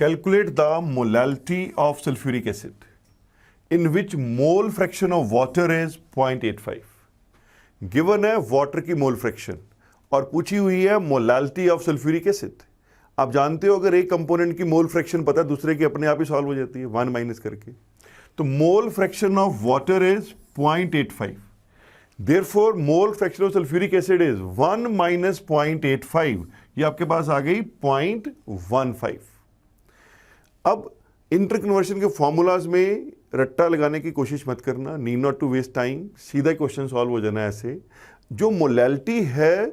Calculate the molality of sulfuric acid in which mole fraction of water is 0.85. Given है water की mole fraction और पूछी हुई है मोलालिटी ऑफ सल्फ्यूरिक एसिड। आप जानते हो अगर एक कंपोनेंट की मोल फ्रैक्शन पता है दूसरे की अपने आप ही सॉल्व हो जाती है 1 माइनस करके। तो mole fraction of water is 0.85, therefore mole fraction of sulphuric acid is 1 minus 0.85, ये आपके पास आ गई 0.15। अब इंटर कन्वर्शन के फॉर्मूलाज में रट्टा लगाने की कोशिश मत करना, need not to waste time, सीधा क्वेश्चन सॉल्व हो जाना है ऐसे। जो मोलैलिटी है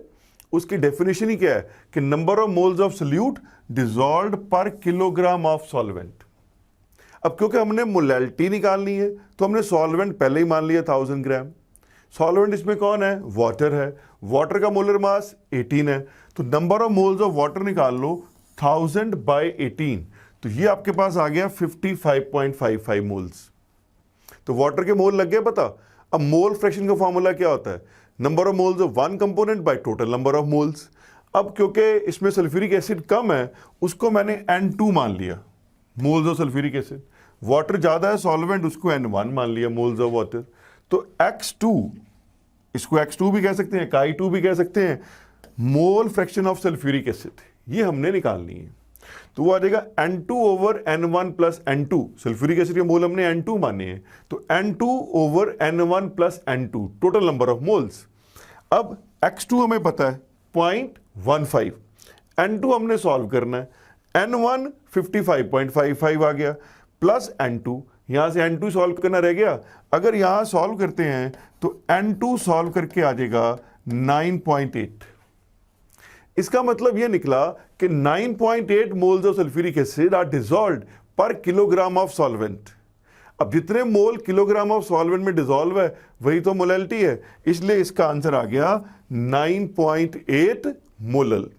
उसकी डेफिनेशन ही क्या है कि number of moles of solute dissolved per kilogram of solvent. अब क्योंकि हमने मोलैलिटी निकालनी है तो हमने सॉल्वेंट पहले ही मान लिया 1000 ग्राम। सॉल्वेंट इसमें कौन है? वाटर है। वाटर का मोलर मास 18 है, तो number of moles of water निकाल लो 1000 बाई 18, तो ये आपके पास आ गया 55.55 मोल्स। तो वाटर के मोल लग गए पता। अब मोल फ्रैक्शन का फॉर्मूला क्या होता है? Number of moles of one component by total number of moles. अब क्योंकि इसमें सल्फ्यूरिक एसिड कम है उसको मैंने N2 मान लिया, moles of sulphuric acid. Water ज्यादा है सॉल्वेंट, उसको N1 मान लिया, मोल्स ऑफ वाटर। तो X2, इसको X2 भी कह सकते हैं, Chi2 भी कह सकते हैं, mole fraction of sulphuric acid, ये हमने निकालनी है। तो वो आ जाएगा N2 over N1 plus N2। Sulphuric acid के मोल हमने N2 माने हैं, तो N2 over N1 plus N2 total number of moles. अब X2 हमें पता है 0.15, N2 हमने सॉल्व करना है, N1 55.55 आ गया प्लस N2, यहां से N2 सॉल्व करना रह गया। अगर यहां सॉल्व करते हैं तो N2 सॉल्व करके आ जाएगा 9.8। इसका मतलब यह निकला कि 9.8 moles of sulphuric acid are dissolved per kilogram of solvent. अब जितने मोल किलोग्राम ऑफ सॉल्वेंट में डिसॉल्व है वही तो मोलैलिटी है, इसलिए इसका आंसर आ गया 9.8 मोलल।